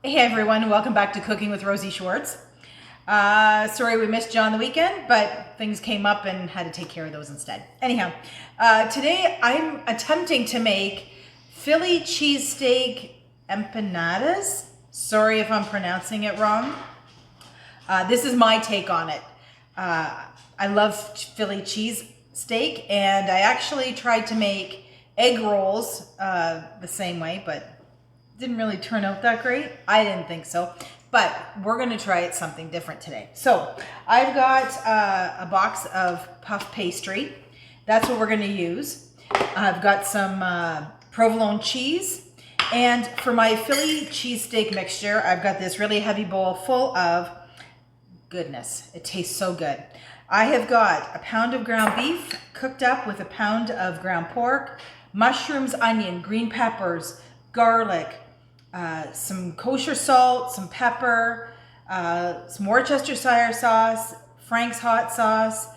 Hey everyone, welcome back to Cooking with Rosie Schwartz. Sorry we missed you on the weekend, but things came up and had to take care of those instead. Anyhow, today I'm attempting to make Philly Cheesesteak Empanadas. Sorry if I'm pronouncing it wrong. This is my take on it. I love Philly cheesesteak, and I actually tried to make egg rolls the same way, but didn't really turn out that great. I didn't think so, but we're gonna try it something different today. So I've got a box of puff pastry. That's what we're gonna use. I've got some provolone cheese, and for my Philly cheesesteak mixture, I've got this really heavy bowl full of goodness. It tastes so good. I have got a pound of ground beef cooked up with a pound of ground pork, mushrooms, onion, green peppers, garlic, some kosher salt, some pepper, some Worcestershire sauce, Frank's hot sauce,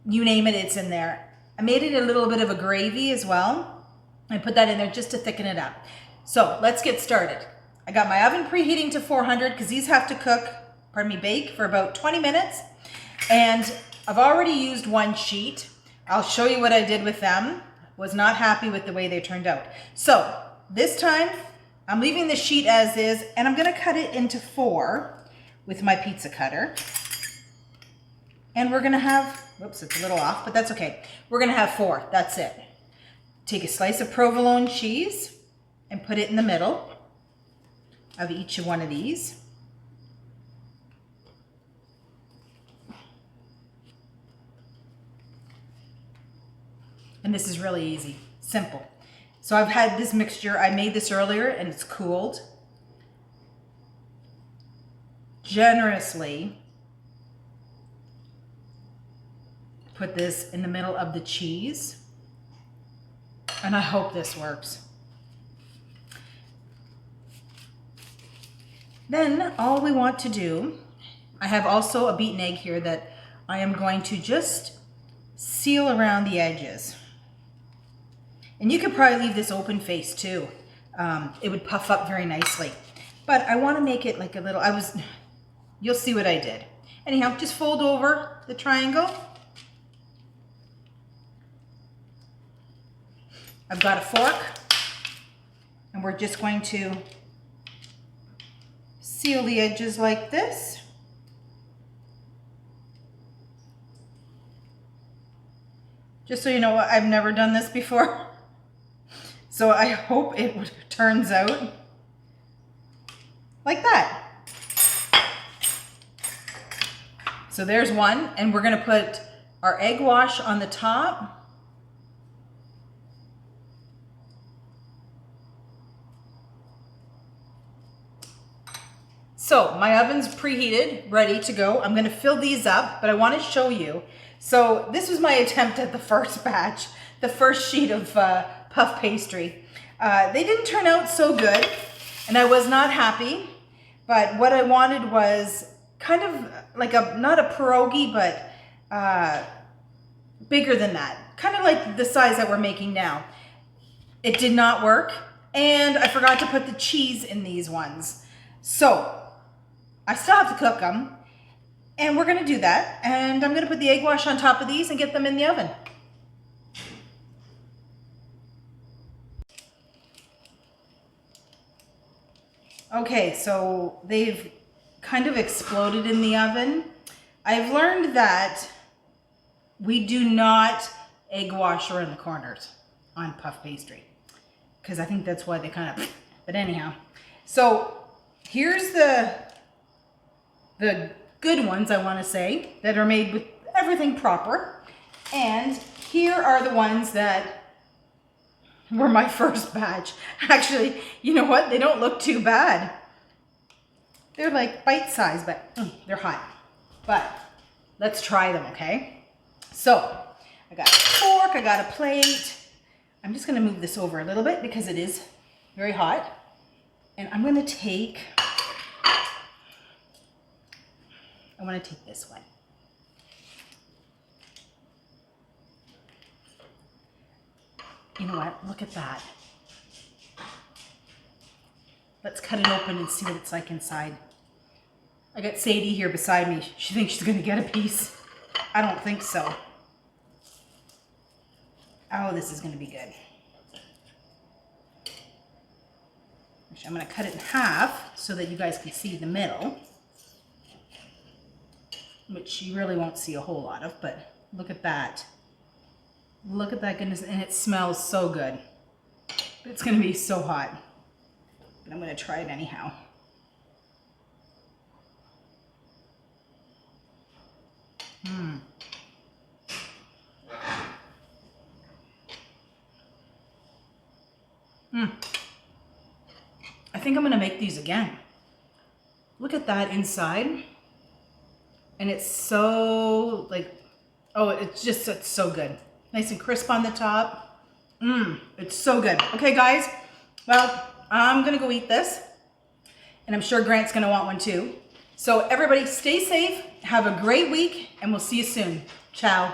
you name it, it's in there. I made it a little bit of a gravy as well. I put that in there just to thicken it up. So let's get started. I got my oven preheating to 400 because these have to cook, bake for about 20 minutes. And I've already used one sheet. I'll show you what I did with them. Was not happy with the way they turned out. So this time, I'm leaving the sheet as is, and I'm gonna cut it into 4 with my pizza cutter. And we're gonna have, whoops, it's a little off, but that's okay. We're gonna have 4, that's it. Take a slice of provolone cheese and put it in the middle of each one of these. And this is really easy, simple. So I've had this mixture, I made this earlier and it's cooled. Generously put this in the middle of the cheese. And I hope this works. Then all we want to do, I have also a beaten egg here that I am going to just seal around the edges. And you could probably leave this open face too. It would puff up very nicely. But I want to make it like a little, you'll see what I did. Anyhow, just fold over the triangle. I've got a fork, and we're just going to seal the edges like this. Just so you know, I've never done this before. So I hope it turns out like that. So there's one, and we're gonna put our egg wash on the top. So my oven's preheated, ready to go. I'm gonna fill these up, but I wanna show you. So this was my attempt at the first batch, the first sheet of puff pastry. They didn't turn out so good, and I was not happy, but what I wanted was kind of like not a pierogi, but bigger than that. Kind of like the size that we're making now. It did not work, and I forgot to put the cheese in these ones. So I still have to cook them, and we're gonna do that, and I'm gonna put the egg wash on top of these and get them in the oven. Okay, so they've kind of exploded in the oven. I've learned that we do not egg wash around the corners on puff pastry, because I think that's why they kind of, but anyhow. So here's the good ones, I want to say, that are made with everything proper. And here are the ones that were my first batch. Actually, you know what? They don't look too bad. They're like bite-sized, but they're hot. But let's try them, okay? So I got a fork, I got a plate. I'm just gonna move this over a little bit because it is very hot. And I'm gonna take, I wanna take this one. You know what? Look at that. Let's cut it open and see what it's like inside. I got Sadie here beside me. She thinks she's gonna get a piece. I don't think so. Oh, this is gonna be good. Actually, I'm gonna cut it in half so that you guys can see the middle, which you really won't see a whole lot of, but look at that. Look at that goodness, and it smells so good. It's gonna be so hot, but I'm gonna try it anyhow. I think I'm gonna make these again. Look at that inside. And it's so like, oh, it's so good. Nice and crisp on the top. It's so good. Okay, guys, well, I'm gonna go eat this. And I'm sure Grant's gonna want one too. So everybody stay safe, have a great week, and we'll see you soon. Ciao.